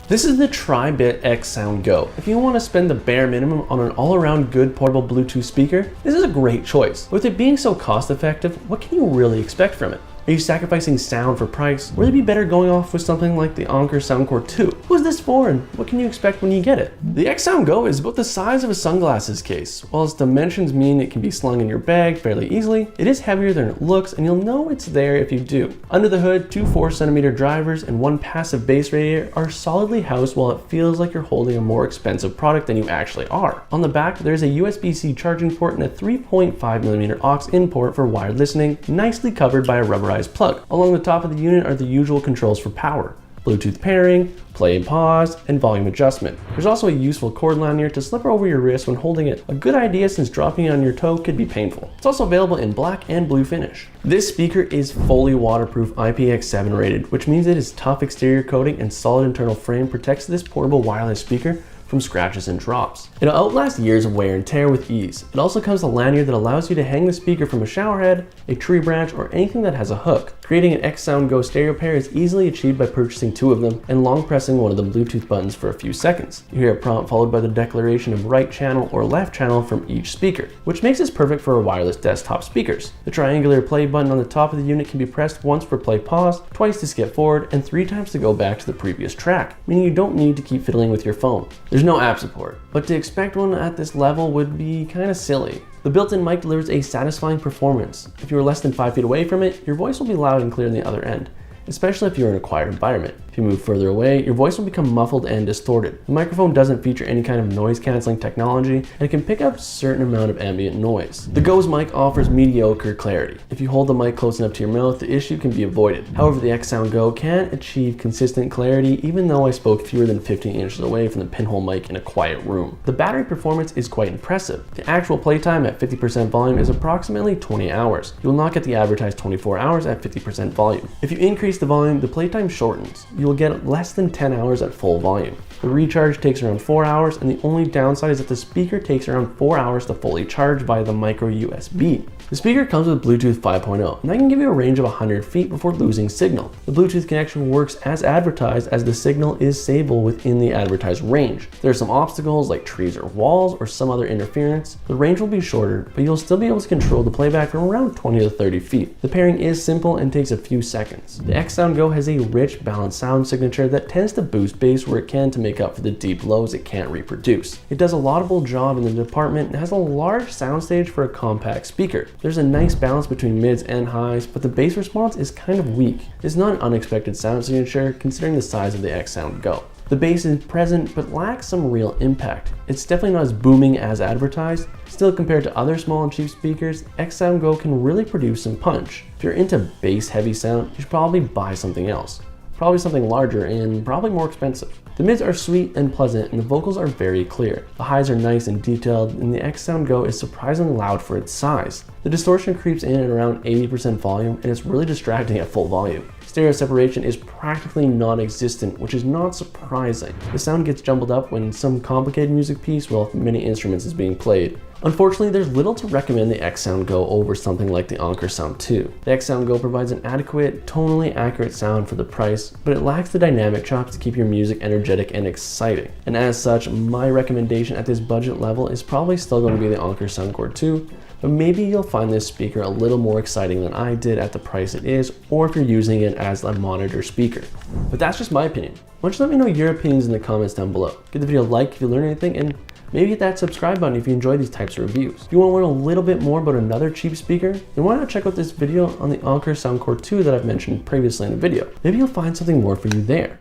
This is the Tribit XSound Go. If you want to spend the bare minimum on an all-around good portable Bluetooth speaker, this is a great choice. With it being so cost-effective, what can you really expect from it? Are you sacrificing sound for price? Would it be better going off with something like the Anker Soundcore 2? Who's this for and what can you expect when you get it? The XSound Go is about the size of a sunglasses case. While its dimensions mean it can be slung in your bag fairly easily, it is heavier than it looks and you'll know it's there if you do. Under the hood, two 4cm drivers and one passive bass radiator are solidly housed while it feels like you're holding a more expensive product than you actually are. On the back, there's a USB-C charging port and a 3.5mm aux in port for wired listening, nicely covered by a rubberized plug. Along the top of the unit are the usual controls for power, Bluetooth pairing, play and pause, and volume adjustment. There's also a useful cord lanyard to slip over your wrist when holding it, a good idea since dropping it on your toe could be painful. It's also available in black and blue finish. This speaker is fully waterproof IPX7 rated, which means it is tough exterior coating and solid internal frame protects this portable wireless speaker from scratches and drops. It'll outlast years of wear and tear with ease. It also comes with a lanyard that allows you to hang the speaker from a shower head, a tree branch, or anything that has a hook. Creating an XSound Go stereo pair is easily achieved by purchasing two of them and long pressing one of the Bluetooth buttons for a few seconds. You hear a prompt followed by the declaration of right channel or left channel from each speaker, which makes this perfect for wireless desktop speakers. The triangular play button on the top of the unit can be pressed once for play pause, twice to skip forward, and 3 times to go back to the previous track, meaning you don't need to keep fiddling with your phone. There's no app support, but to expect one at this level would be kinda silly. The built-in mic delivers a satisfying performance. If you are less than 5 feet away from it, your voice will be loud and clear on the other end, especially if you're in a quiet environment. If you move further away, your voice will become muffled and distorted. The microphone doesn't feature any kind of noise canceling technology and it can pick up a certain amount of ambient noise. The Go's mic offers mediocre clarity. If you hold the mic close enough to your mouth, the issue can be avoided. However, the XSound Go can achieve consistent clarity even though I spoke fewer than 15 inches away from the pinhole mic in a quiet room. The battery performance is quite impressive. The actual playtime at 50% volume is approximately 20 hours. You will not get the advertised 24 hours at 50% volume. If you increase the volume, the playtime shortens. You will get less than 10 hours at full volume. The recharge takes around 4 hours, and the only downside is that the speaker takes around 4 hours to fully charge via the micro USB. The speaker comes with Bluetooth 5.0, and that can give you a range of 100 feet before losing signal. The Bluetooth connection works as advertised as the signal is stable within the advertised range. There are some obstacles like trees or walls or some other interference. The range will be shorter, but you'll still be able to control the playback from around 20 to 30 feet. The pairing is simple and takes a few seconds. The XSound Go has a rich, balanced sound signature that tends to boost bass where it can to make up for the deep lows it can't reproduce. It does a laudable job in the department and has a large soundstage for a compact speaker. There's a nice balance between mids and highs, but the bass response is kind of weak. It's not an unexpected sound signature considering the size of the XSound Go. The bass is present but lacks some real impact. It's definitely not as booming as advertised. Still, compared to other small and cheap speakers, XSound Go can really produce some punch. If you're into bass heavy sound, you should probably buy something else. Probably something larger and probably more expensive. The mids are sweet and pleasant and the vocals are very clear. The highs are nice and detailed and the XSound Go is surprisingly loud for its size. The distortion creeps in at around 80% volume and it's really distracting at full volume. Stereo separation is practically non-existent, which is not surprising. The sound gets jumbled up when some complicated music piece with many instruments is being played. Unfortunately, there's little to recommend the XSound Go over something like the Anker Sound 2. The XSound Go provides an adequate, tonally accurate sound for the price, but it lacks the dynamic chops to keep your music energetic and exciting. And as such, my recommendation at this budget level is probably still going to be the Anker Soundcore 2, but maybe you'll find this speaker a little more exciting than I did at the price it is, or if you're using it as a monitor speaker. But that's just my opinion. Why don't you let me know your opinions in the comments down below. Give the video a like if you learned anything, and maybe hit that subscribe button if you enjoy these types of reviews. If you want to learn a little bit more about another cheap speaker, then why not check out this video on the Anker Soundcore 2 that I've mentioned previously in the video. Maybe you'll find something more for you there.